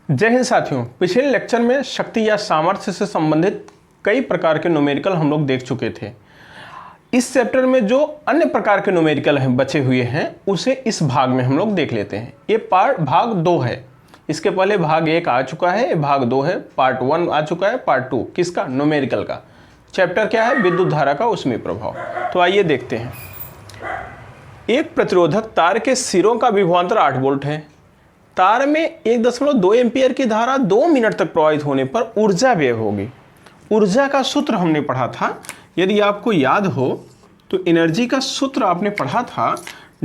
जय हिंद साथियों, पिछले लेक्चर में शक्ति या सामर्थ्य से संबंधित कई प्रकार के न्यूमेरिकल हम लोग देख चुके थे। इस चैप्टर में जो अन्य प्रकार के न्यूमेरिकल हैं बचे हुए हैं उसे इस भाग में हम लोग देख लेते हैं। ये भाग 2 है। इसके पहले भाग 1 आ चुका है, ये भाग 2 है। पार्ट 1 आ चुका है, पार्ट 2 किसका? न्यूमेरिकल का। चैप्टर क्या है? विद्युत धारा का उसमें प्रभाव। तो आइए देखते हैं। एक प्रतिरोधक तार के सिरों का विभवांतर 8 वोल्ट है। तार में 1.2 एम्पियर की धारा 2 मिनट तक प्रवाहित होने पर ऊर्जा व्यय होगी। ऊर्जा का सूत्र हमने पढ़ा था, यदि आपको याद हो तो एनर्जी का सूत्र आपने पढ़ा था।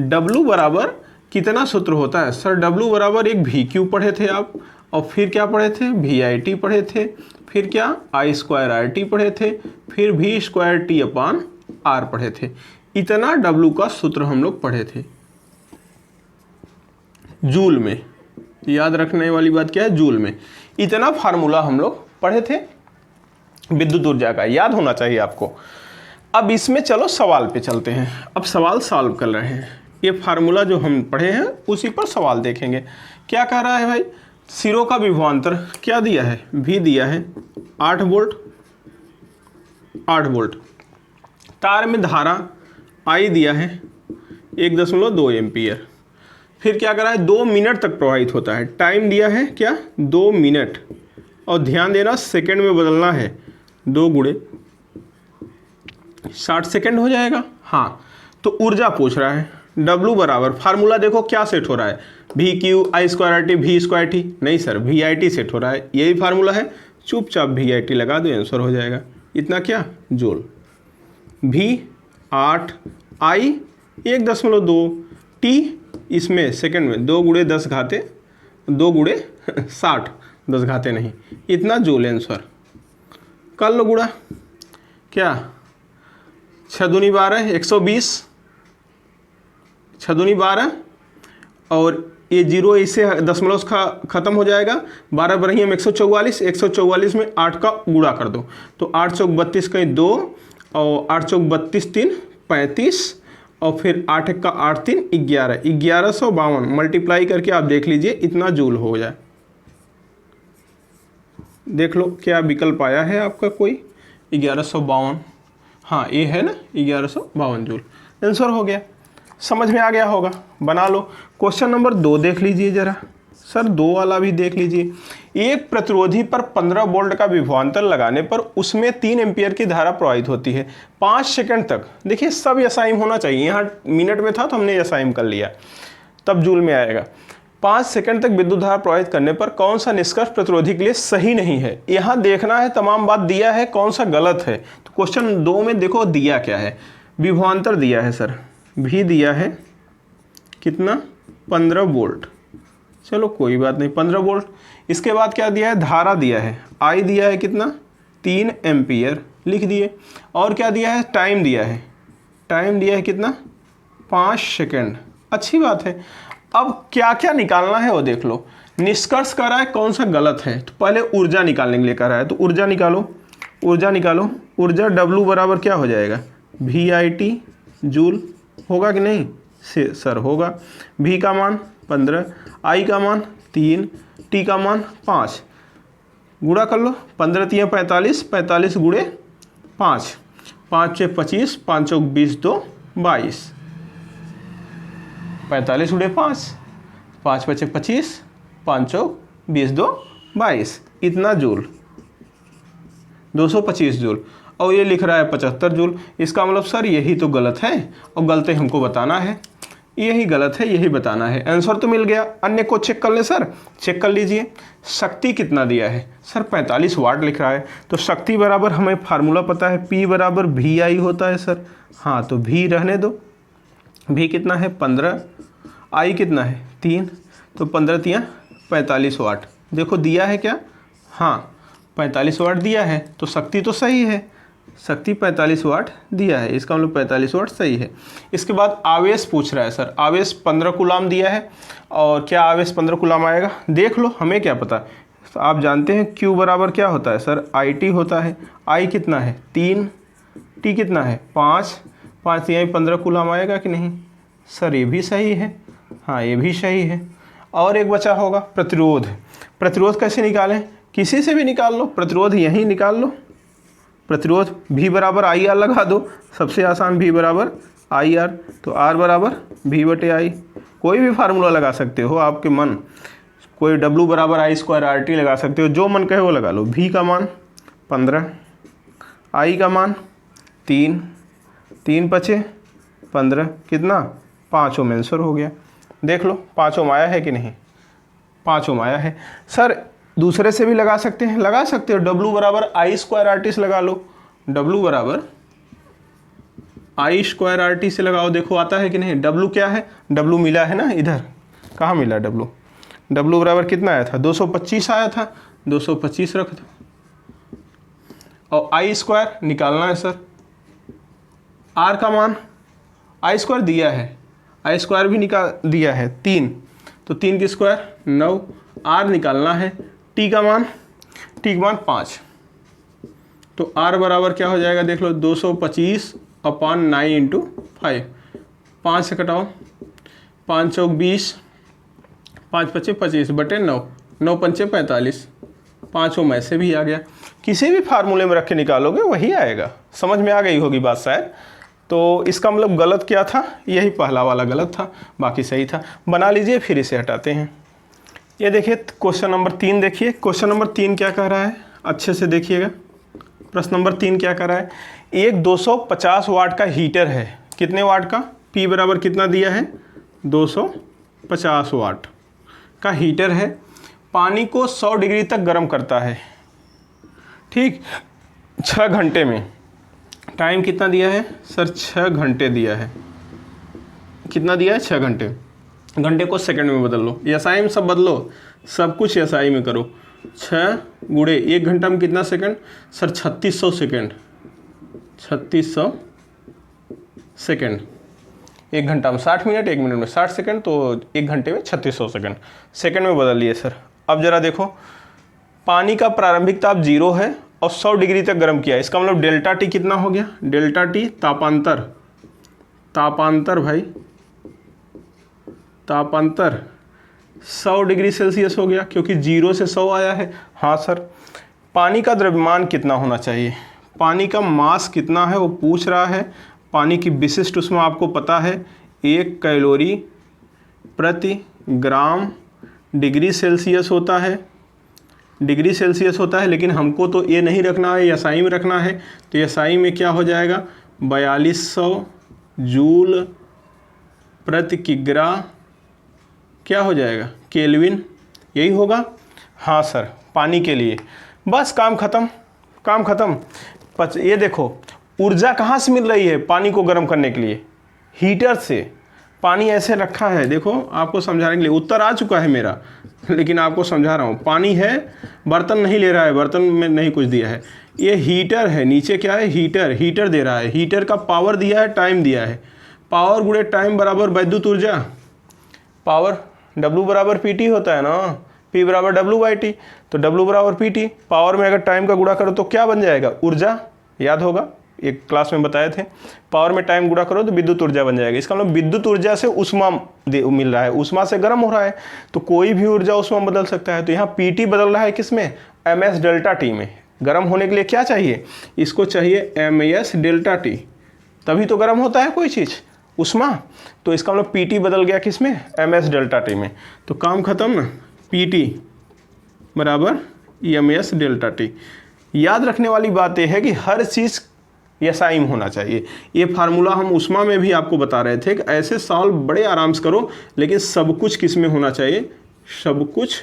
W बराबर कितना सूत्र होता है सर? W बराबर एक VQ पढ़े थे आप, और फिर क्या पढ़े थे? VIT पढ़े थे, फिर क्या? I2RT पढ़े थे, फिर V2T/R पढ़े थे। इतना W का सूत्र हम लोग पढ़े थे जूल में। याद रखने वाली बात क्या है? जूल में। इतना फार्मूला हम लोग पढ़े थे विद्युत ऊर्जा का, याद होना चाहिए आपको। अब इसमें चलो सवाल पे चलते हैं। अब सवाल सॉल्व कर रहे हैं। ये फार्मूला जो हम पढ़े हैं उसी पर सवाल देखेंगे। क्या कह रहा है भाई? सिरों का विभवांतर क्या दिया है? V दिया है 8 वोल्ट। 8 वोल्ट। तार में धारा I दिया है 1.2 एम्पियर। फिर क्या करा है? 2 मिनट तक प्रवाहित होता है। टाइम दिया है क्या? 2 मिनट। और ध्यान देना सेकंड में बदलना है, 2 गुणे 60 सेकंड हो जाएगा। हाँ, तो ऊर्जा पूछ रहा है। W बराबर फार्मूला देखो क्या सेट हो रहा है? VQ I2RT V2T। नहीं सर, VIT सेट हो रहा है। यही फार्मूला है, चुपचाप VIT लगा दो, आंसर हो जाएगा। इतना क्या? जूल। V 8, I 1.2, T इसमें सेकंड में 2 गुणे 10 घाते 2 गुणे 60, 10 घाते नहीं, इतना जूल आंसर। कर लो गुणा। क्या? 6 दूनी 12, 120, 6 दूनी 12, और ये जीरो इससे दशमलव खत्म हो जाएगा। 12 बरही हम 144, 144 में 8 का गुणा कर दो तो 8 चौक 32 कहीं 2, और 8 चौक 32 3 35, और फिर 8 1 का 8 3 11, 1152 मल्टीप्लाई करके आप देख लीजिए इतना जूल हो जाए। देख लो क्या विकल्प आया है आपका कोई? 1152। हाँ, ये है ना, 1152 जूल। आंसर हो गया। समझ में आ गया होगा। बना लो। क्वेश्चन नंबर 2 देख लीजिए जरा। सर 2 वाला भी देख लीजिए। एक प्रतिरोधी पर 15 वोल्ट का विभवांतर लगाने पर उसमें 3 एम्पियर की धारा प्रवाहित होती है 5 सेकंड तक। देखिए सब एसआई होना चाहिए, यहाँ मिनट में था तो हमने एसआई कर लिया, तब जूल में आएगा। 5 सेकंड तक विद्युत धारा प्रवाहित करने पर कौन सा निष्कर्ष प्रतिरोधी के लिए सही नहीं है? यहाँ देखना है, तमाम बात दिया है, कौन सा गलत है। तो क्वेश्चन 2 में देखो दिया क्या है। विभवांतर दिया है सर, V दिया है कितना? 15 वोल्ट। चलो कोई बात नहीं, 15 वोल्ट। इसके बाद क्या दिया है? धारा दिया है, I दिया है कितना? 3 एम्पियर लिख दिए। और क्या दिया है? टाइम दिया है। टाइम दिया है कितना? 5 सेकंड। अच्छी बात है। अब क्या क्या निकालना है वो देख लो। निष्कर्ष कर रहा है कौन सा गलत है, तो पहले ऊर्जा निकालने के लिए कह रहा है, तो ऊर्जा निकालो। ऊर्जा निकालो। ऊर्जा W बराबर क्या हो जाएगा? VIT joule. होगा कि नहीं सर? होगा। V का मान 15, I का मान 3, T का मान 5। गुणा कर लो। 15 3 45, 45 गुणे 5, 5 6 25, 5 चौक 20 2 22, 45 गुणे 5, 5 5 25, 5 चौक 20 2 22, इतना जूल, 225 जूल। और ये लिख रहा है 75 जूल। इसका मतलब सर यही तो गलत है, और गलती हमको बताना है। यही गलत है, यही बताना है। आंसर तो मिल गया। अन्य को चेक कर ले सर, चेक कर लीजिए। शक्ति कितना दिया है सर? 45 वाट लिख रहा है। तो शक्ति बराबर हमें फार्मूला पता है, P बराबर VI होता है सर। हाँ, तो V रहने दो। V कितना है? 15। I कितना है? 3। तो 15 3 45 वाट। देखो दिया है क्या? हाँ, 45 वाट दिया है, तो शक्ति तो सही है। शक्ति 45 वाट दिया है, इसका मतलब 45 वाट सही है। इसके बाद आवेश पूछ रहा है सर। आवेश 15 कूलाम दिया है, और क्या आवेश 15 कूलाम आएगा? देख लो, हमें क्या पता। तो आप जानते हैं Q बराबर क्या होता है सर? IT होता है। I कितना है? 3। T कितना है? 5। 5 3 15 कूलाम आएगा कि नहीं सर? ये भी सही है। हाँ, ये भी सही है। और एक बचा होगा प्रतिरोध। प्रतिरोध कैसे निकालें, किसी से भी निकाल लो, प्रतिरोध यहीं निकाल लो। प्रतिरोध V बराबर आई आर लगा दो, सबसे आसान V बराबर आई आर, तो R बराबर V बटे आई। कोई भी फार्मूला लगा सकते हो आपके मन, कोई W बराबर आई स्क्वायर आर टी लगा सकते हो, जो मन कहे वो लगा लो। V का मान 15, I का मान 3, 3 पचे 15, कितना 5 ओम आंसर हो गया। देख लो 5 ओम आया है कि नहीं, 5 ओम आया है। सर दूसरे से भी लगा सकते हैं, लगा सकते हो। W बराबर आई स्क्वायर आर टी से लगा लो, W बराबर आई स्क्वायर आर टी से लगाओ, देखो आता है कि नहीं। W क्या है, W मिला है ना इधर, कहाँ मिला W, W बराबर कितना आया था 225 आया था, 225 रख दो। और आई स्क्वायर निकालना है सर, R का मान, आई स्क्वायर दिया है, आई स्क्वायर भी निकाल दिया है 3, तो 3 की स्क्वायर 9, R निकालना है। T का मान, T का मान 5, तो R बराबर क्या हो जाएगा देख लो 225 अपॉन 9 इंटू 5, 5 से कटाओ, 5 चौक 20, 5 पच्चे 25 बटे 9, 9 पंचे 45, 5 ओम ऐसे भी आ गया। किसी भी फार्मूले में रख के निकालोगे वही आएगा। समझ में आ गई होगी बात शायद। तो इसका मतलब गलत क्या था, यही पहला वाला गलत था, बाकी सही था। बना लीजिए, फिर इसे हटाते हैं। ये देखिए क्वेश्चन नंबर 3 देखिए, क्वेश्चन नंबर 3 क्या कह रहा है, अच्छे से देखिएगा। प्रश्न नंबर 3 क्या कह रहा है, एक 250 वाट का हीटर है, कितने वाट का, P बराबर कितना दिया है 250 वाट का हीटर है, पानी को 100 डिग्री तक गर्म करता है, ठीक, 6 घंटे में। टाइम कितना दिया है सर, 6 घंटे दिया है। कितना दिया है 6 घंटे, घंटे को सेकंड में बदल लो, एसआई में सब बदलो, सब कुछ एसआई में करो। 6 गुणे 1 घंटा में कितना सेकंड सर, 3600 सेकंड, 3600 सेकंड। 1 घंटा में 60 मिनट, 1 मिनट में 60 सेकंड, तो 1 घंटे में 3600 सेकंड, सेकंड में बदल लिए सर। अब जरा देखो, पानी का प्रारंभिक ताप 0 है और 100 डिग्री तक गर्म किया, इसका मतलब डेल्टा टी कितना हो गया, डेल्टा टी तापांतर, तापांतर भाई, तापांतर 100 डिग्री सेल्सियस हो गया, क्योंकि 0 से 100 आया है। हाँ सर, पानी का द्रव्यमान कितना होना चाहिए, पानी का मास कितना है वो पूछ रहा है। पानी की विशिष्ट ऊष्मा आपको पता है 1 कैलोरी प्रति ग्राम डिग्री सेल्सियस होता है, डिग्री सेल्सियस होता है, लेकिन हमको तो ये नहीं रखना है, एसआई में रखना है। तो एसआई में क्या हो जाएगा 4200 जूल प्रति किग्रा, क्या हो जाएगा केल्विन, यही होगा। हाँ सर, पानी के लिए बस काम खत्म, काम खत्म। ये देखो ऊर्जा कहाँ से मिल रही है पानी को गर्म करने के लिए, हीटर से। पानी ऐसे रखा है, देखो आपको समझाने के लिए, उत्तर आ चुका है मेरा, लेकिन आपको समझा रहा हूँ। पानी है, बर्तन नहीं ले रहा है, बर्तन में नहीं कुछ दिया है, ये हीटर है, नीचे क्या है हीटर, हीटर दे रहा है, हीटर का पावर दिया है, टाइम दिया है, पावर गुणे टाइम बराबर विद्युत ऊर्जा, पावर W बराबर PT होता है ना, P बराबर W/T, तो W बराबर PT, पावर में अगर टाइम का गुणा करो तो क्या बन जाएगा ऊर्जा, याद होगा एक क्लास में बताए थे, पावर में टाइम गुणा करो तो विद्युत ऊर्जा बन जाएगा। इसका मतलब विद्युत ऊर्जा से ऊष्मा मिल रहा है, ऊष्मा से गर्म हो रहा है, तो कोई भी ऊर्जा ऊष्मा बदल सकता है। तो यहाँ PT बदल रहा है किसमें, MS डेल्टा T में। गर्म होने के लिए क्या चाहिए, इसको चाहिए MS डेल्टा T, तभी तो गर्म होता है कोई चीज़, ऊष्मा। तो इसका मतलब PT बदल गया किसमें, MS डेल्टा T में। तो काम खत्म ना, PT बराबर MS डेल्टा T। याद रखने वाली बात यह है कि हर चीज़ एसआई में होना चाहिए। ये फार्मूला हम ऊष्मा में भी आपको बता रहे थे कि ऐसे सॉल्व बड़े आराम से करो, लेकिन सब कुछ किस में होना चाहिए, सब कुछ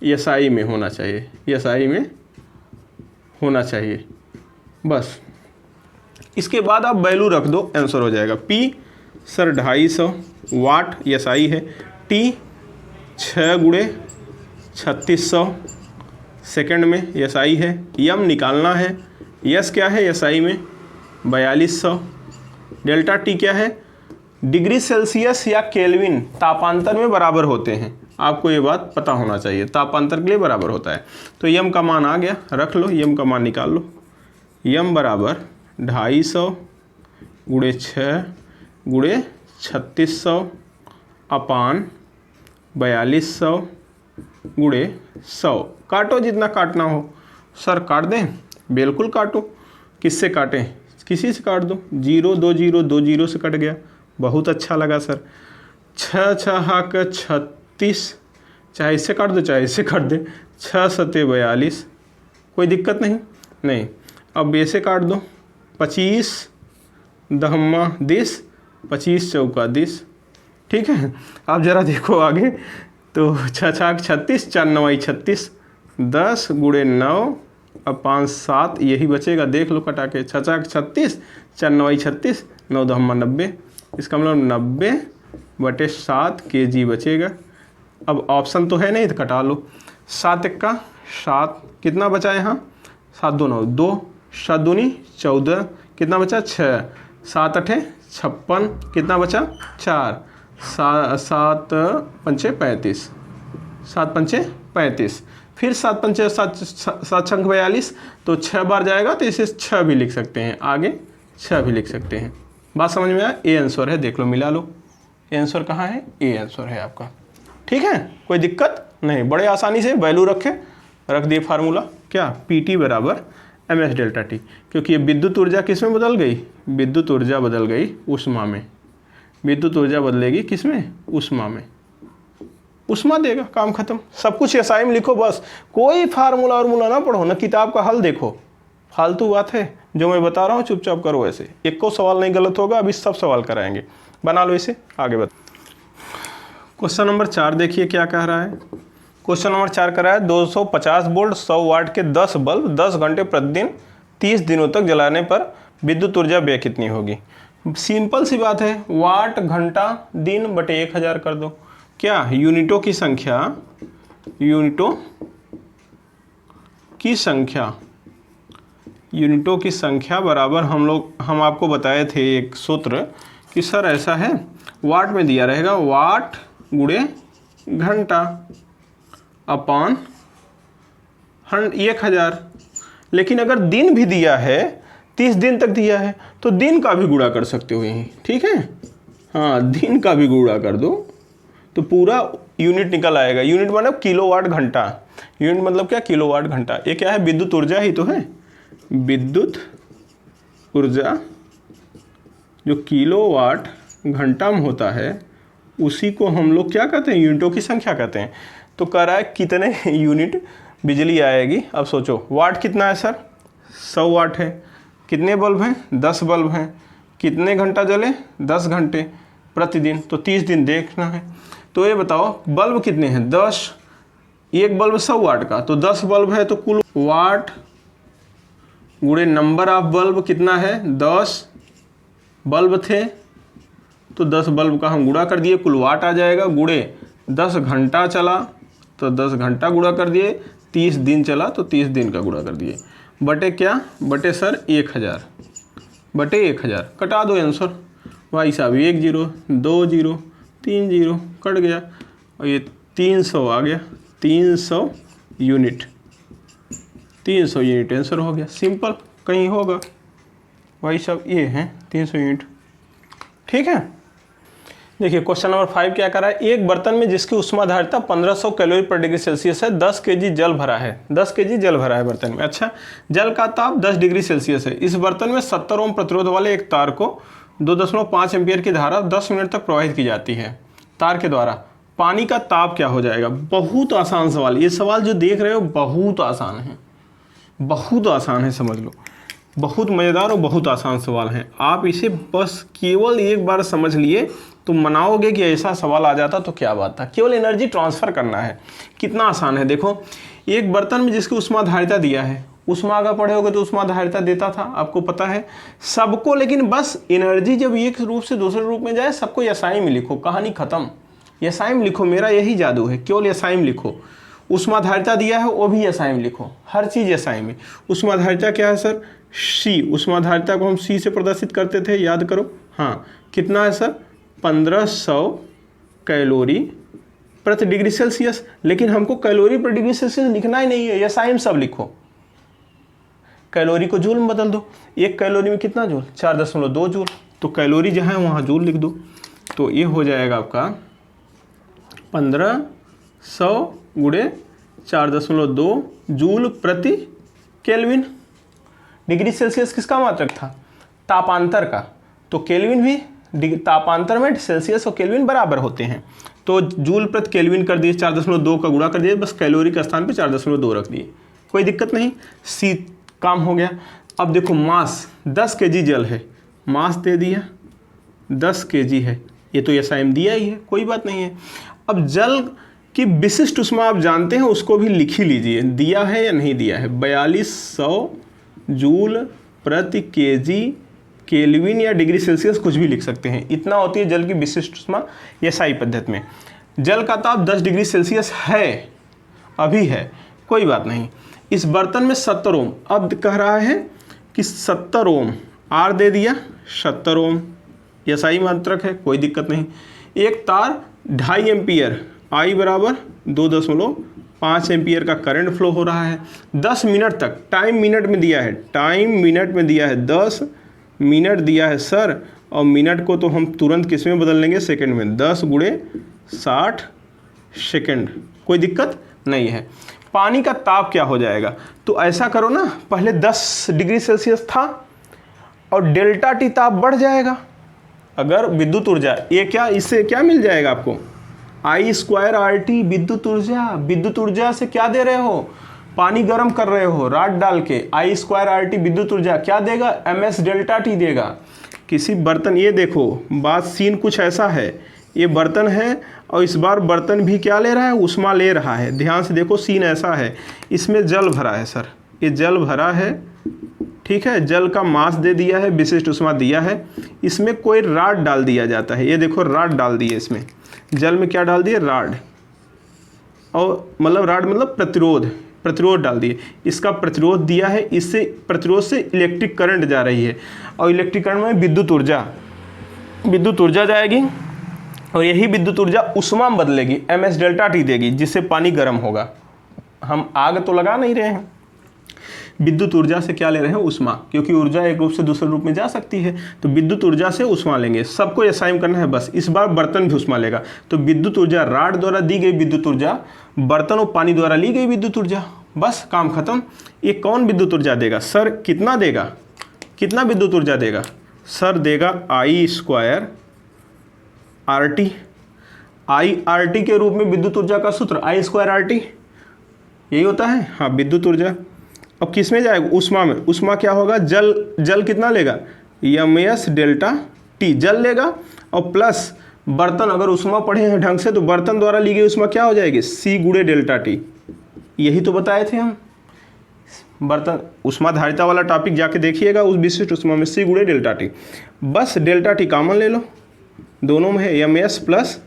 एसआई में होना चाहिए, एसआई में होना चाहिए बस। इसके बाद आप वैल्यू रख दो, आंसर हो जाएगा। P सर 250 वाट एसआई है, T 6 गुणे 3600 सेकंड में एसआई है, M निकालना है, S क्या है एसआई में 4200, डेल्टा T क्या है डिग्री सेल्सियस या केल्विन, तापांतर में बराबर होते हैं, आपको ये बात पता होना चाहिए, तापांतर के लिए बराबर होता है। तो M का मान आ गया, रख लो, M का मान निकाल लो। M बराबर 250 गुणे 6 गुणे 3600 अपान 4200 गुणे 100, काटो जितना काटना हो। सर काट दें? बिल्कुल काटो। किससे काटें? किसी से काट दो। 0 2 0 2 0 से कट गया, बहुत अच्छा लगा सर। 6 6 36, चाहे इससे काट दो चाहे इससे काट दे। 6 7 42, कोई दिक्कत नहीं। नहीं, अब ऐसे काट दो। 25 दहम्मा 10, 25 चौका 10। ठीक है, आप ज़रा देखो आगे। तो 6 6 36, 4 9 36, 10 गुणे 9 अब 5 7, यही बचेगा, देख लो कटा के। 6 6 36, 4 9 36, 9 दहम्मा 90, इसका मतलब 90/7 kg बचेगा। अब ऑप्शन तो है नहीं तो कटा लो। 7 1 7, कितना बचा यहाँ? 7 2 9 2, 7 दूनी 14, कितना बचा? 6, 7 8 56, कितना बचा? 4, 7 5 35, 7 5 35, फिर 7 5 7 7 6 42, तो 6 बार जाएगा तो इसे 6 भी लिख सकते हैं, आगे 6 भी लिख सकते हैं। बात समझ में आया? ए आंसर है, देख लो, मिला लो। ए आंसर कहाँ है? ए आंसर है आपका। ठीक है, कोई दिक्कत नहीं, बड़े आसानी से वैल्यू रख दिए फार्मूला। क्या? PT बराबर MS डेल्टा T, क्योंकि ये विद्युत ऊर्जा किस में बदल गई? विद्युत ऊर्जा बदल गई उष्मा में। विद्युत ऊर्जा बदलेगी किस में? उष्मा में। उष्मा देगा, काम खत्म। सब कुछ SI में लिखो बस, कोई फार्मूला वार्मूला ना पढ़ो, ना किताब का हल देखो, फालतू बात है। जो मैं बता रहा हूँ चुपचाप करो ऐसे, एक को सवाल नहीं गलत होगा, अभी सब सवाल कराएंगे। बना लो इसे, आगे बता। क्वेश्चन नंबर 4 देखिए क्या कह रहा है। क्वेश्चन नंबर 4 कह रहा है 250 वोल्ट 100 वाट के 10 बल्ब 10 घंटे प्रतिदिन 30 दिनों तक जलाने पर विद्युत ऊर्जा व्यय कितनी होगी? सिंपल सी बात है, वाट घंटा दिन बटे 1000 कर दो। क्या? यूनिटों की संख्या बराबर हम आपको बताए थे एक सूत्र कि सर ऐसा है, वाट में दिया रहेगा वाट गुणे घंटा अपॉन 1000। लेकिन अगर दिन भी दिया है, 30 दिन तक दिया है, तो दिन का भी गुणा कर सकते हो यहीं। ठीक है, हाँ, दिन का भी गुणा कर दो तो पूरा यूनिट निकल आएगा। यूनिट मतलब किलोवाट घंटा। यूनिट मतलब क्या? किलोवाट घंटा। ये क्या है? विद्युत ऊर्जा ही तो है। विद्युत ऊर्जा जो किलोवाट घंटा में होता है, उसी को हम लोग क्या कहते हैं? यूनिटों की संख्या कहते हैं। तो कह रहा है कितने यूनिट बिजली आएगी। अब सोचो, वाट कितना है सर? 100 वाट है। कितने बल्ब हैं? 10 बल्ब हैं। कितने घंटा जले? 10 घंटे प्रतिदिन, तो 30 दिन देखना है। तो ये बताओ बल्ब कितने हैं? 10। एक बल्ब 100 वाट का, तो 10 बल्ब है, तो कुल वाट गुणे नंबर ऑफ बल्ब कितना है? 10 बल्ब थे, तो 10 बल्ब का हम गुणा कर दिए, कुल वाट आ जाएगा। गुणे 10 घंटा चला तो 10 घंटा गुणा कर दिए, 30 दिन चला तो 30 दिन का गुणा कर दिए, बटे क्या? बटे सर 1000, बटे 1000। कटा दो आंसर भाई साहब। 1 0 2 0 3 0 कट गया, और ये 300 आ गया। 300 यूनिट, 300 यूनिट आंसर हो गया। सिंपल, कहीं होगा भाई साहब, ये हैं 300 यूनिट। ठीक है, देखिए क्वेश्चन नंबर 5 क्या कर रहा है। एक बर्तन में जिसकी ऊष्माधारिता 1500 कैलोरी पर डिग्री सेल्सियस है, 10 kg जल भरा है। 10 kg जल भरा है बर्तन में। अच्छा, जल का ताप 10 डिग्री सेल्सियस है। इस बर्तन में 70 ओम प्रतिरोध वाले एक तार को 2.5 एम्पियर की धारा 10 मिनट तक प्रवाहित की जाती है। तार के द्वारा पानी का ताप क्या हो जाएगा? बहुत आसान सवाल। ये सवाल जो देख रहे हो बहुत आसान है, बहुत आसान है, समझ लो। बहुत मज़ेदार और बहुत आसान सवाल है। आप इसे बस केवल एक बार समझ लिए तो मनाओगे कि ऐसा सवाल आ जाता तो क्या बात था। केवल एनर्जी ट्रांसफ़र करना है, कितना आसान है। देखो, एक बर्तन में जिसकी ऊष्माधारिता दिया है, ऊष्मा अगर पढ़े होगे तो ऊष्माधारिता देता था, आपको पता है सबको। लेकिन बस एनर्जी जब एक रूप से दूसरे रूप में जाए, सबको एसआई में लिखो, कहानी खत्म। एसआई में लिखो, मेरा यही जादू है, केवल एसआई में लिखो। ऊष्माधारिता दिया है वो भी एसआई में लिखो, हर चीज़ एसआई में। ऊष्माधारिता क्या है सर? सी। ऊष्माधारिता को हम सी से प्रदर्शित करते थे, याद करो। हाँ, कितना है सर? 1500 कैलोरी प्रति डिग्री सेल्सियस। लेकिन हमको कैलोरी प्रति डिग्री सेल्सियस लिखना ही नहीं है, एसआई में सब लिखो। कैलोरी को जूल में बदल दो। एक कैलोरी में कितना जूल? 4.2 जूल। तो कैलोरी जहाँ है वहाँ जूल लिख दो। तो ये हो जाएगा आपका 1500 गुणे 4.2 जूल प्रति केल्विन। डिग्री सेल्सियस किसका मात्रक था? तापांतर का। तो केल्विन भी तापांतर में सेल्सियस और केल्विन बराबर होते हैं, तो जूल प्रति केल्विन कर दिए, 4.2 का गुणा कर दिए, बस कैलोरी के स्थान पे 4.2 रख दिए, कोई दिक्कत नहीं, सी काम हो गया। अब देखो मास 10 केजी जल है, मास दे दिया 10 केजी है, ये तो SI दिया ही है, कोई बात नहीं है। अब जल की विशिष्ट उष्मा आप जानते हैं, उसको भी लिख ही लीजिए, दिया है या नहीं दिया है, 4200 जूल प्रति केजी केल्विन या डिग्री सेल्सियस कुछ भी लिख सकते हैं, इतना होती है जल की विशिष्ट उष्मा SI पद्धति में। जल का ताप 10 डिग्री सेल्सियस है, अभी है, कोई बात नहीं। इस बर्तन में 70 ओम, अब कह रहा है कि 70 ओम, R दे दिया 70 ओम, SI मात्रक है, कोई दिक्कत नहीं। एक तार 2.5 एम्पियर, I बराबर 2.5 एम्पियर का करंट फ्लो हो रहा है 10 मिनट तक, टाइम मिनट में दिया है, टाइम मिनट में दिया है, 10 मिनट दिया है सर, और मिनट को तो हम तुरंत किस में बदल लेंगे, सेकंड में, 10 गुणे 60 सेकंड, कोई दिक्कत नहीं है। पानी का ताप क्या हो जाएगा, तो ऐसा करो ना, पहले 10 डिग्री सेल्सियस था और डेल्टा टी ताप बढ़ जाएगा। अगर विद्युत ऊर्जा, ये क्या, इससे क्या मिल जाएगा आपको, I² RT विद्युत ऊर्जा। विद्युत ऊर्जा से क्या दे रहे हो, पानी गर्म कर रहे हो राड डाल के, I² RT विद्युत ऊर्जा क्या देगा, MS डेल्टा टी देगा। किसी बर्तन, ये देखो बात सीन कुछ ऐसा है, ये बर्तन है और इस बार बर्तन भी क्या ले रहा है, उष्मा ले रहा है। ध्यान से देखो सीन ऐसा है, इसमें जल भरा है सर, ये जल भरा है, ठीक है, जल का मास दे दिया है, विशिष्ट उष्मा दिया है, इसमें कोई राड डाल दिया जाता है, ये देखो राड डाल दिए इसमें, जल में क्या डाल दिए, राड, और मतलब राड मतलब प्रतिरोध डाल दिए, इसका प्रतिरोध दिया है, इससे प्रतिरोध से इलेक्ट्रिक करंट जा रही है, और इलेक्ट्रिक करंट में विद्युत ऊर्जा जाएगी, और यही विद्युत ऊर्जा उष्मा में बदलेगी, MS डेल्टा टी देगी, जिससे पानी गर्म होगा। हम आग तो लगा नहीं रहे हैं, विद्युत ऊर्जा से क्या ले रहे हैं, उष्मा, क्योंकि ऊर्जा एक रूप से दूसरे रूप में जा सकती है, तो विद्युत ऊर्जा से उष्मा लेंगे, सबको असाइन करना है बस। इस बार बर्तन भी उष्मा लेगा, तो विद्युत ऊर्जा राड द्वारा दी गई विद्युत ऊर्जा, बर्तन और पानी द्वारा ली गई विद्युत ऊर्जा, बस काम खत्म। ये कौन विद्युत ऊर्जा देगा सर, कितना देगा, कितना विद्युत ऊर्जा देगा सर, देगा I² RT। RT के रूप में विद्युत ऊर्जा का सूत्र I² RT यही होता है, हाँ, विद्युत ऊर्जा। अब किस में जाएगा, उष्मा में, उष्मा क्या होगा, जल कितना लेगा, MS डेल्टा टी जल लेगा, और प्लस बर्तन, अगर उष्मा पढ़े हैं ढंग से तो बर्तन द्वारा ली गई उष्मा क्या हो जाएगी, C गुणे डेल्टा टी, यही तो बताए थे हम। बर्तन उष्मा धारिता वाला टॉपिक जाके देखिएगा, उस विशिष्ट उष्मा में C गुणे डेल्टा टी, बस डेल्टा टी कॉमन ले लो, दोनों में है MS plus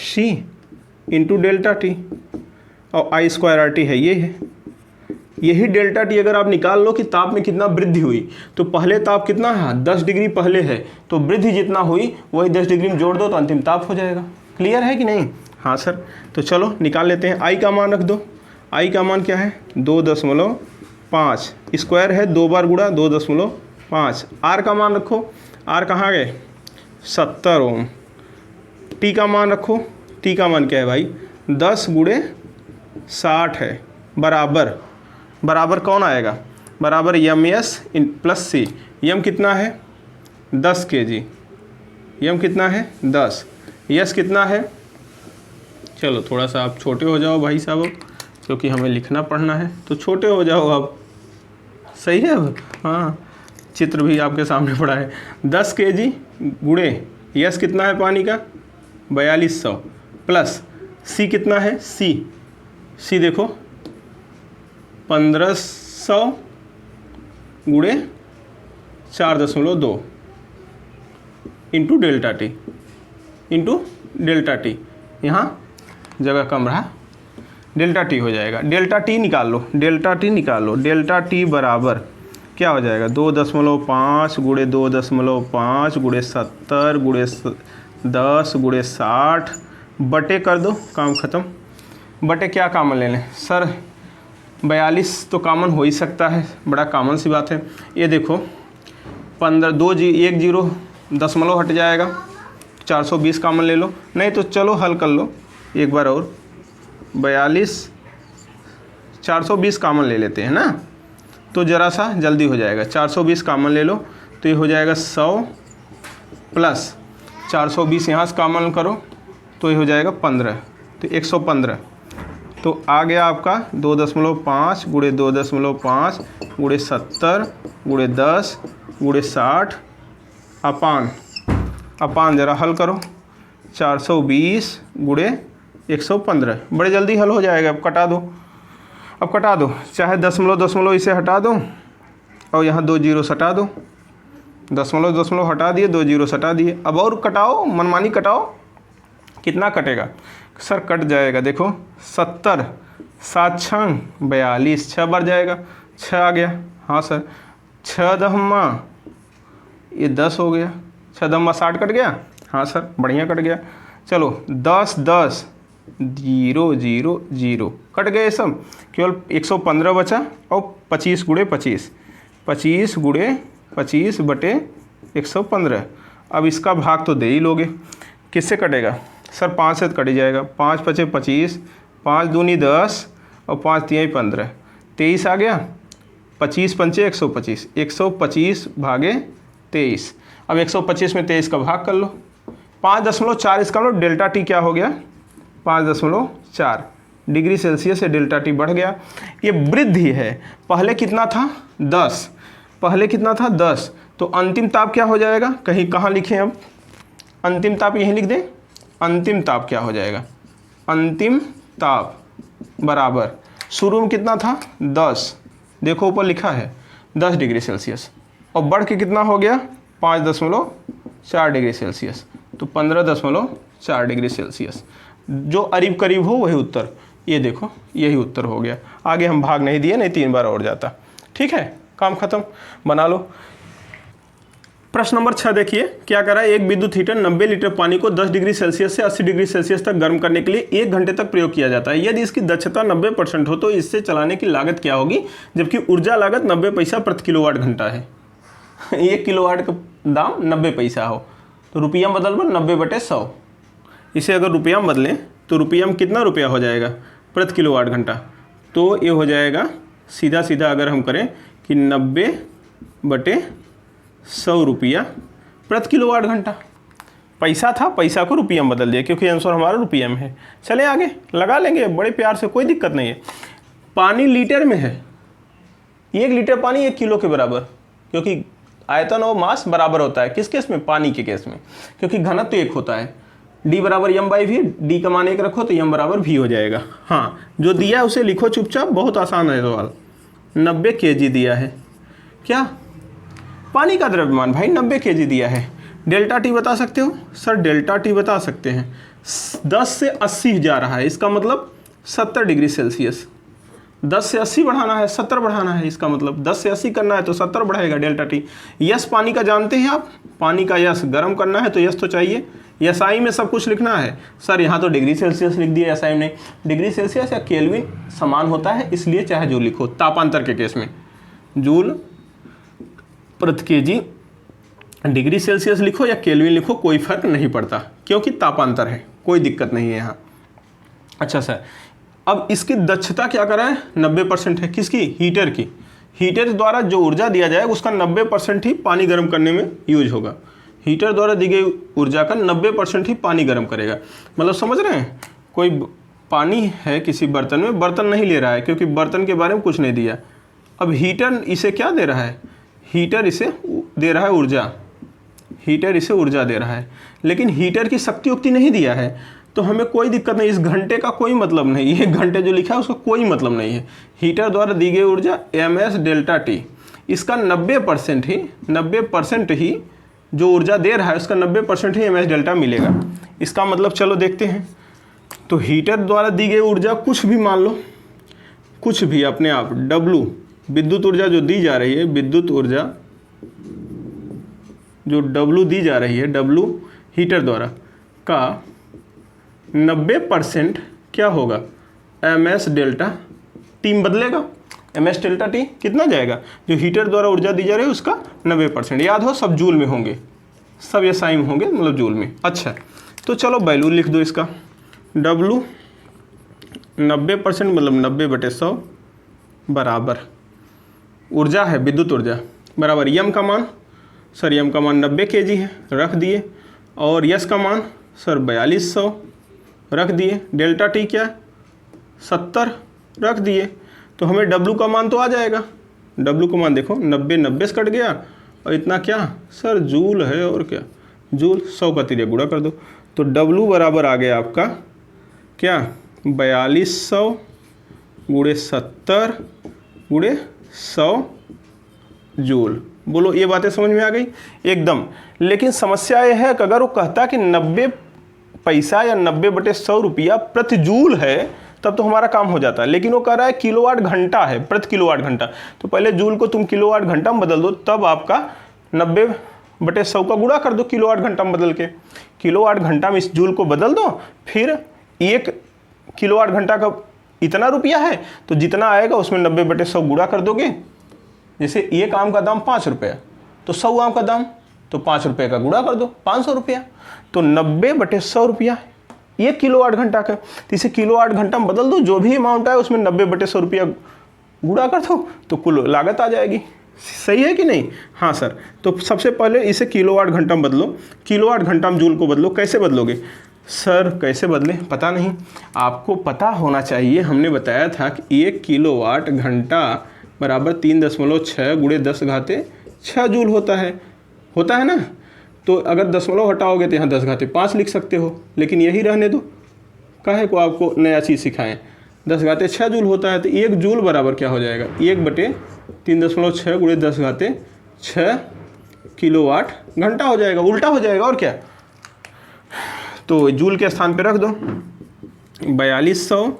C into delta T, और I² RT है, ये है, यही डेल्टा टी अगर आप निकाल लो कि ताप में कितना वृद्धि हुई, तो पहले ताप कितना है, 10 डिग्री पहले है, तो वृद्धि जितना हुई वही 10 डिग्री में जोड़ दो तो अंतिम ताप हो जाएगा। क्लियर है कि नहीं, हाँ सर, तो चलो निकाल लेते हैं। I का मान रख दो, I का मान क्या है, 2.5, स्क्वायर है 2 बार गुणा 2.5, R का मान रखो, R कहाँ गए, 70 ओम, T का मान रखो, T का मान क्या है भाई, 10 गुणे 60 है, बराबर कौन आएगा, बराबर MS प्लस C, M कितना है 10 kg, M कितना है 10, S कितना है, चलो थोड़ा सा आप छोटे हो जाओ भाई साहब, क्योंकि हमें लिखना पढ़ना है, तो छोटे हो जाओ अब, सही है अब, हाँ, चित्र भी आपके सामने पड़ा है, 10 kg गुणे S कितना है पानी का 4200, प्लस C कितना है, C देखो 1500 गुणे 4.2 इंटू डेल्टा टी, यहाँ जगह कम रहा, डेल्टा टी हो जाएगा, डेल्टा टी निकाल लो, डेल्टा टी बराबर क्या हो जाएगा, 2.5 गुणे 2.5 गुणे 70 गुणे 10 गुणे 60 बटे कर दो, काम ख़त्म। बटे क्या कॉमन ले लें सर, 42 तो कॉमन हो ही सकता है, बड़ा कॉमन सी बात है। ये देखो 1 0 दशमलव हट जाएगा, 420 कॉमन ले लो, नहीं तो चलो हल कर लो, एक बार और 42, 420 कॉमन ले लेते हैं ना, तो ज़रा सा जल्दी हो जाएगा। 420 कॉमन ले लो तो ये हो जाएगा 100 प्लस 420 यहाँ से कॉमन करो तो ये हो जाएगा 15, तो 115। तो आ गया आपका 2.5 गुणे 2.5 गुणे 70 गुणे 10 गुणे 60 अपान ज़रा हल करो 420 गुणे 115, बड़े जल्दी हल हो जाएगा। अब कटा दो, चाहे दशमलव इसे हटा दो और यहाँ 2 जीरो हटा दो, दशमलव हटा दिए, 2 जीरो हटा दिए। अब और कटाओ, मनमानी कटाओ, कितना कटेगा सर? कट जाएगा, देखो 70, 7 6 42, 6 बढ़ जाएगा, 6 आ गया। हाँ सर, 6 दहम्मा ये 10 हो गया, 6 दहम्मा 60 कट गया। हाँ सर, बढ़िया कट गया। चलो 10 10 0 0 0 कट गए सब, केवल 115 बचा और 25 गुणे 25, 25 गुणे 25 बटे 115। अब इसका भाग तो दे ही लोगे, किससे कटेगा सर? 5 से कट जाएगा, 5 पचे 25, 5 दूनी 10 और 5 तिहाई 15, 23 आ गया। 25 पंचे 125, 125 भागे 23। अब 125 में 23 का भाग कर लो, 5.4 इसका लो, डेल्टा टी क्या हो गया? 5.4 डिग्री सेल्सियस से डेल्टा टी बढ़ गया। ये वृद्धि है, पहले कितना था? 10, पहले कितना था? 10। तो अंतिम ताप क्या हो जाएगा? कहीं कहाँ लिखें अब? अंतिम ताप यहीं लिख दें। अंतिम ताप क्या हो जाएगा? अंतिम ताप बराबर शुरू में कितना था? 10, देखो ऊपर लिखा है 10 डिग्री सेल्सियस, और बढ़ के कितना हो गया? 5.4 डिग्री सेल्सियस, तो 15.4 डिग्री सेल्सियस। जो करीब करीब हो वही उत्तर, ये देखो यही उत्तर हो गया। आगे हम भाग नहीं दिए, नहीं 3 बार और जाता। ठीक है, काम खत्म, बना लो। प्रश्न नंबर 6 देखिए, क्या करा? एक विद्युत हीटर 90 लीटर पानी को 10 डिग्री सेल्सियस से 80 डिग्री सेल्सियस तक गर्म करने के लिए 1 घंटे तक प्रयोग किया जाता है। यदि इसकी दक्षता 90% हो तो इससे चलाने की लागत क्या होगी, जबकि ऊर्जा लागत 90 पैसा प्रति किलोवाट घंटा है। 1 किलोवाट का दाम 90 पैसा हो तो रुपया में बदल 90/100। इसे अगर रुपया में बदलें तो रुपया में कितना रुपया हो जाएगा प्रति किलोवाट घंटा? तो ये हो जाएगा सीधा सीधा अगर हम करें कि 90/100 रुपया प्रति किलोवाट घंटा। पैसा था, पैसा को रुपया में बदल दिया क्योंकि आंसर हमारा रुपया में है। चले आगे, लगा लेंगे बड़े प्यार से, कोई दिक्कत नहीं है। पानी लीटर में है, 1 लीटर पानी 1 किलो के बराबर, क्योंकि आयतन और मास बराबर होता है। किस केस में? पानी के केस में, क्योंकि घनत्व तो 1 होता है। D बराबर m/v, D का मान 1 रखो तो m बराबर v हो जाएगा। हाँ, जो दिया है उसे लिखो चुपचाप, बहुत आसान है सवाल। 90 kg दिया है, क्या? पानी का द्रव्यमान भाई 90 kg दिया है। डेल्टा टी बता सकते हो? सर डेल्टा टी बता सकते हैं, 10 से 80 जा रहा है, इसका मतलब 70 डिग्री सेल्सियस। 10 से 80 बढ़ाना है, 70 बढ़ाना है, इसका मतलब 10 से 80 करना है तो 70 बढ़ाएगा डेल्टा टी। यस पानी का जानते हैं आप, पानी का यस गर्म करना है तो यस तो चाहिए। एसआई में सब कुछ लिखना है। सर यहाँ तो डिग्री सेल्सियस लिख दिया, एसआई में डिग्री सेल्सियस या केल्विन समान होता है, इसलिए चाहे जूल लिखो। तापांतर के केस में जूल प्रति केजी, डिग्री सेल्सियस लिखो या केल्विन लिखो, कोई फर्क नहीं पड़ता क्योंकि तापांतर है, कोई दिक्कत नहीं है यहाँ। अच्छा सर, अब इसकी दक्षता क्या करा है? 90% है। किसकी? हीटर की। हीटर द्वारा जो ऊर्जा दिया जाएगा उसका 90% ही पानी गर्म करने में यूज होगा। हीटर द्वारा दी गई ऊर्जा का 90% ही पानी गर्म करेगा। मतलब समझ रहे हैं? कोई पानी है किसी बर्तन में, बर्तन नहीं ले रहा है क्योंकि बर्तन के बारे में कुछ नहीं दिया। अब हीटर इसे क्या दे रहा है? हीटर इसे दे रहा है ऊर्जा, हीटर इसे ऊर्जा दे रहा है, लेकिन हीटर की शक्ति उक्ति नहीं दिया है, तो हमें कोई दिक्कत नहीं। इस घंटे का कोई मतलब नहीं है, घंटे जो लिखा है उसका कोई मतलब नहीं है। हीटर द्वारा दी गई ऊर्जा ms डेल्टा टी, इसका 90% ही जो ऊर्जा दे रहा है उसका 90% ही ms डेल्टा मिलेगा। इसका मतलब चलो देखते हैं। तो हीटर द्वारा दी गई ऊर्जा कुछ भी मान लो, कुछ भी अपने आप, W विद्युत ऊर्जा जो दी जा रही है, विद्युत ऊर्जा जो W दी जा रही है, W हीटर द्वारा का 90% क्या होगा? ms डेल्टा टी में बदलेगा। ms डेल्टा टी कितना जाएगा? जो हीटर द्वारा ऊर्जा दी जा रही है उसका 90%। याद हो, सब जूल में होंगे, सब एसआई में होंगे, मतलब जूल में। अच्छा, तो चलो वैल्यू लिख दो इसका। W 90% मतलब 90/100 बराबर ऊर्जा है, विद्युत ऊर्जा बराबर यम का मान, सर यम का मान 90 kg है, रख दिए, और यस का मान सर 4200 रख दिए, डेल्टा टी क्या 70 रख दिए, तो हमें W का मान तो आ जाएगा। W का मान देखो 90 से कट गया, और इतना क्या सर जूल है, और क्या जूल, 100 का तिरिया गुणा कर दो, तो W बराबर आ गया आपका क्या 4200 गुणे 70 गुणे 100 जूल। बोलो ये बातें समझ में आ गई एकदम। लेकिन समस्या ये है कि अगर वो कहता कि 90 पैसा या 90/100 रुपया प्रति जूल है तब तो हमारा काम हो जाता है, लेकिन वो कह रहा है किलोवाट घंटा है, प्रति किलोवाट घंटा, तो पहले जूल को तुम किलोवाट घंटा में बदल दो, तब आपका 90/100 का गुणा कर दो किलोवाट घंटा में बदल के, किलोवाट घंटा में इस जूल को बदल दो, फिर 1 किलोवाट घंटा का इतना रुपया है तो जितना आएगा उसमें 90/100 गुणा कर दोगे। जैसे एक आम का दाम 5 रुपया, तो 100 आम का दाम, तो 5 रुपये का गुणा कर दो 500 रुपया, तो 90/100 रुपया 1 किलोवाट घंटा का, तो इसे किलोवाट घंटा में बदल दो, जो भी अमाउंट आए उसमें 90/100 रुपया गुणा कर दो, तो कुल लागत आ जाएगी। सही है कि नहीं? हाँ सर। तो सबसे पहले इसे किलोवाट घंटा में बदलो, किलोवाट घंटा में जूल को बदलो। कैसे बदलोगे सर? कैसे बदले पता नहीं, आपको पता होना चाहिए। हमने बताया था कि 1 किलोवाट घंटा बराबर 3.6 गुणे 10⁻6 जूल होता है ना। तो अगर दशमलव हटाओगे तो यहाँ 10⁻5 लिख सकते हो, लेकिन यही रहने दो, काहे को आपको नया चीज़ सिखाएं। 10⁻6 जूल होता है, तो 1 जूल बराबर क्या हो जाएगा 1/3.6 गुणे 10⁻6 किलोवाट घंटा हो जाएगा, उल्टा हो जाएगा और क्या। तो जूल के स्थान पे रख दो 4200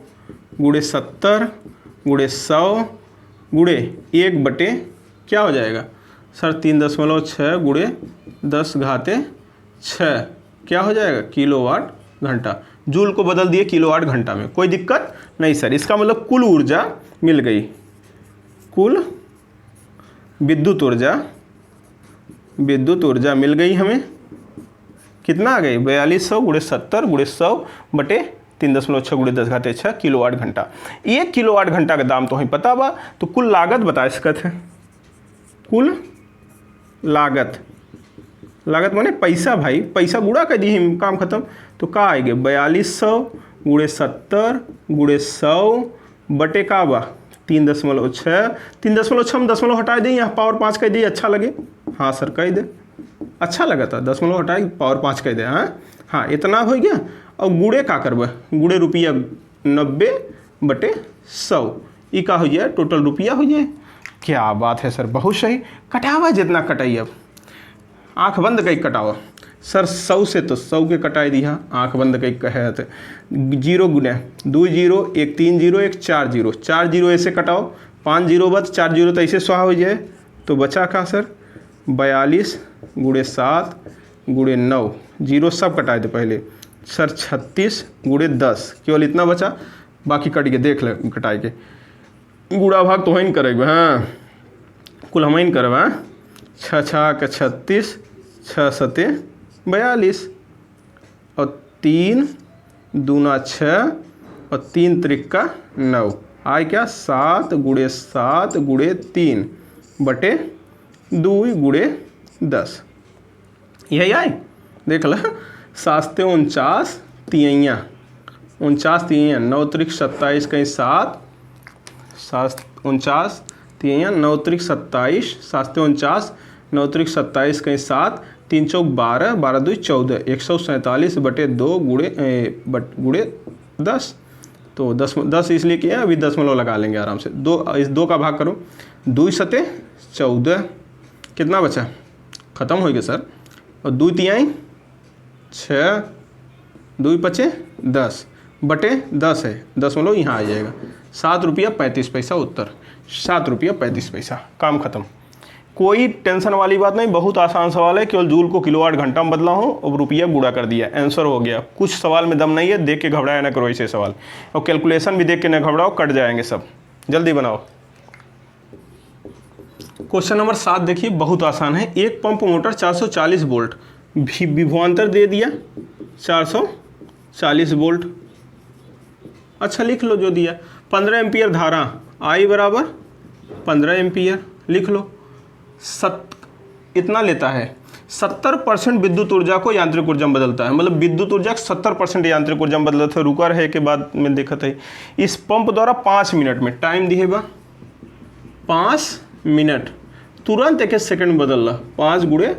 गुणे 70 गुणे 100 गुणे 1 क्या हो जाएगा सर 3.6 गुणे 10⁻6 क्या हो जाएगा किलोवाट घंटा। जूल को बदल दिए किलोवाट घंटा में, कोई दिक्कत नहीं सर। इसका मतलब कुल ऊर्जा मिल गई, कुल विद्युत ऊर्जा मिल गई हमें। कितना आ गई 4200 गुणे 70 गुणे 100 बटे 3.6 गुणे 10⁻6 किलोवाट घंटा। 1 किलोवाट घंटा का दाम तो हमें पता बा, तो कुल लागत बता सकते हैं। कुल लागत माने पैसा भाई, पैसा गुणा कर दी हम, काम खत्म। तो का आएगा 4200 गुणे 70 गुणे 100 बटे का बा 3.6 3.6 में दशमलव हटा दें, यहाँ पावर 5 कह दी, अच्छा लगे। हाँ सर कह दे, अच्छा लगा था, दशमलव हटाए पावर 5 कह दे। हाँ इतना हो गया। और गुणे का करब, गुणे रुपया 90/100 ये का हो जाए टोटल रुपया हो जाए। क्या बात है सर, बहुत सही। कटावा जितना कटाई, अब आँख बंद कई कटावा सर। 100 से तो 100 के कटाई दिया, आँख बंद कई कहे थे। 0 गुने 2 0 1 3 0 1 4 0 4 0 ऐसे कटाओ, 5 0 बच 4 0 तो ऐसे स्वाहा हो जाए। तो बचा का सर 42 गुणे 7 गुणे 9 जीरो सब कटाए थे पहले सर। 36 गुणे 10 केवल इतना बचा, बाकी कट के देख ले कटाए के। गुड़ा भाग तो ही नहीं करेगा, हाँ कुल हम ही नहीं करब। 6 6 के 36 6 7 42 और 3 दूना 6 और 3 त्रिक्का 9 आए क्या 7 गुणे 7 गुणे 3 बटे 2 गुणे 10 यही आए। देख ला 7 49 तिया 49 तिया 9 त्रिक 27 कहीं 7 49 तिया 9 त्रिक 27 7 49 9 त्रिक 27 कहीं 7 3 चौक 12 12 2 14 147 बटे 2 गुणे 10। तो 10 इसलिए किया, अभी दशमलव लगा लेंगे आराम से। 2 इस 2 का भाग करो, 2 7 14 कितना बचा ख़त्म हो गया सर। और 2 तिहाई 6 2 5 10 बटे 10 है, दशमलव यहाँ आ जाएगा। 7 रुपया 35 पैसा उत्तर, 7 रुपया 35 पैसा, काम खत्म। कोई टेंशन वाली बात नहीं, बहुत आसान सवाल है। केवल जूल को किलोवाट घंटा में बदला हूँ और रुपया गुणा कर दिया, आंसर हो गया। कुछ सवाल में दम नहीं है, देख के घबराया ना करो ऐसे सवाल, और कैलकुलेशन भी देख के ना घबराओ, कट जाएंगे सब। जल्दी बनाओ। क्वेश्चन नंबर 7 देखिए, बहुत आसान है। एक पंप मोटर 440 वोल्ट विभवांतर दे दिया 440 वोल्ट, अच्छा लिख लो जो दिया, 15 एम्पियर धारा I बराबर 15 एम्पियर लिख लो। इतना लेता है, 70% विद्युत ऊर्जा को यांत्रिक ऊर्जा में बदलता है, मतलब विद्युत ऊर्जा 70% यांत्रिक ऊर्जा में बदलता है। रुका रहे के बाद में देखा था इस पंप द्वारा 5 मिनट में टाइम दिए बा 5 मिनट, तुरंत 1 सेकंड में बदल रहा, 5 गुणे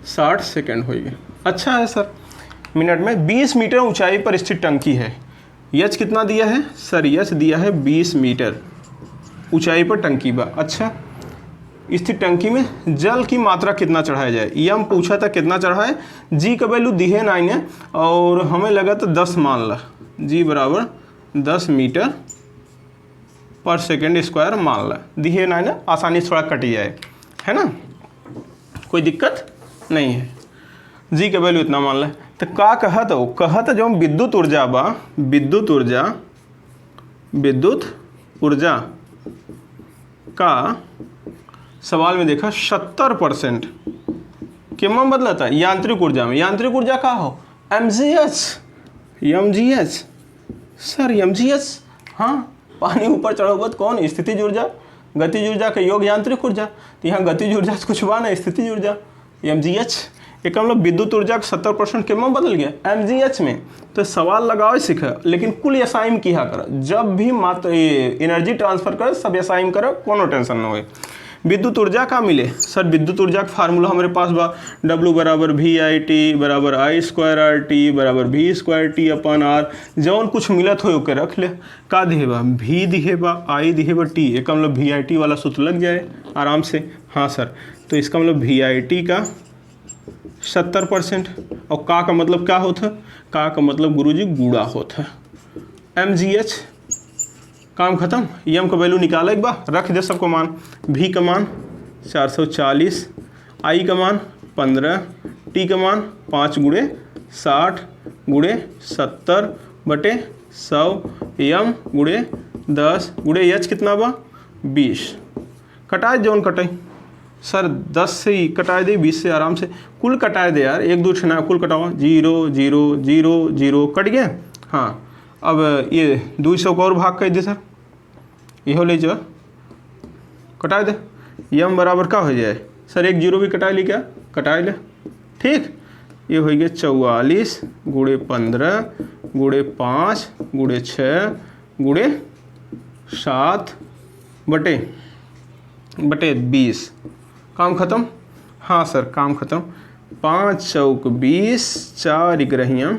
60 सेकंड हो गया। अच्छा है सर, मिनट में 20 मीटर ऊंचाई पर स्थित टंकी है, यच कितना दिया है सर, यच दिया है 20 मीटर ऊंचाई पर टंकी बा। अच्छा, स्थित टंकी में जल की मात्रा कितना चढ़ाया जाए, यम पूछा था कितना चढ़ाए, जी का वैल्यू दिए 9 है और हमें लगा तो 10 मान ला, जी बराबर 10 मीटर पर सेकेंड स्क्वायर मान ला, दिए 9 है, आसानी से थोड़ा कट जाए, है ना, कोई दिक्कत नहीं है। जी का वैल्यू इतना मान ला, तो का कहत हो, कहत जो विद्युत ऊर्जा बा, विद्युत ऊर्जा का सवाल में देखा 70% कितना बदला था यांत्रिक ऊर्जा में, यांत्रिक ऊर्जा का हो mgh, सर mgh, हाँ पानी ऊपर चढ़ोबत कौन स्थितिज ऊर्जा, गतिज ऊर्जा का योग यांत्रिक ऊर्जा, तो यहाँ गतिज ऊर्जा से कुछ बा ना, स्थितिज ऊर्जा mgh, एक हम लोग विद्युत ऊर्जा का 70% कितना बदल गया mgh में। तो सवाल लगाओ सीखा, लेकिन कुल एसाइम किया कर, जब भी मात्र एनर्जी ट्रांसफर करे सब एसाइम करे, कोनो टेंशन ना हो। विद्युत ऊर्जा का मिले सर, विद्युत ऊर्जा का फार्मूला हमारे पास बा, W बराबर VIT बराबर I2RT बराबर V2T अपन R, जौन कुछ मिलत हो ओके रख ले। का दिहे बा, V दिहे बा, I दिहे बा, T, एक मतलब VIT वाला सूत्र लग जाए आराम से। हाँ सर, तो इसका मतलब VIT का 70% और का मतलब क्या होता, का मतलब गुरुजी गुड़ा होता, mgh, काम खत्म। यम का वैल्यू निकाला एक बार, रख दे सबको मान, भी का मान 440, आई का मान 15, टी का मान 5 गुणे 60 गुणे 70 बटे 100, यम गुणे 10 गुणे एच कितना बा 20, कटाए जौन कटाई सर 10 से ही कटाए दे, 20 से आराम से, कुल कटाए दे यार, 1 2 छना कुल कटाओ, 0 0 0 0 कट गया। हाँ अब ये 200 को और भाग कर दे सर, इहो ले जा कटा दे, यम बराबर का हो जाए सर, 1 0 भी कटा ली क्या, कटा ले, ठीक, ये हो गया 44 गुणे 15 गुणे 5 गुणे 6 गुणे 7 बटे 20, काम खत्म। हाँ सर काम खत्म, 5 चौक 20, 4 ग्रहियाँ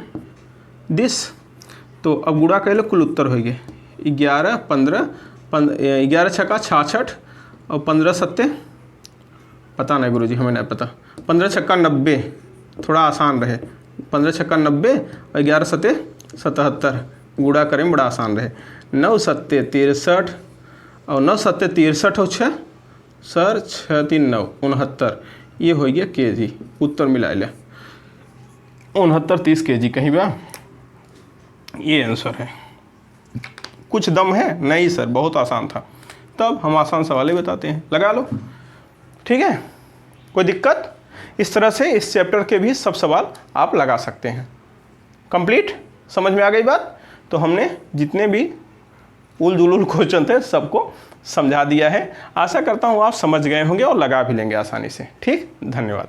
दिस, तो अब गुणा कर लो, कुल उत्तर हो गए 11 15 11 छक्का 66 और 15 सत्ते पता नहीं गुरुजी, हमें नहीं पता, 15 छक्का 90, थोड़ा आसान रहे, 15 छक्का 90 और 11 सत्ते 77, गुणा करें बड़ा आसान रहे, 9 सत्ते 63 और 9 सत्ते 63 हो 6 सर 6 3 9 69, ये हो गया केजी, उत्तर मिला ले 69 30 केजी कहीं बा, ये आंसर है। कुछ दम है नहीं सर, बहुत आसान था, तब हम आसान सवाल ही बताते हैं, लगा लो, ठीक है, कोई दिक्कत। इस तरह से इस चैप्टर के भी सब सवाल आप लगा सकते हैं। कंप्लीट समझ में आ गई बात, तो हमने जितने भी उल जुलूल क्वेश्चन थे सबको समझा दिया है, आशा करता हूँ आप समझ गए होंगे और लगा भी लेंगे आसानी से। ठीक, धन्यवाद।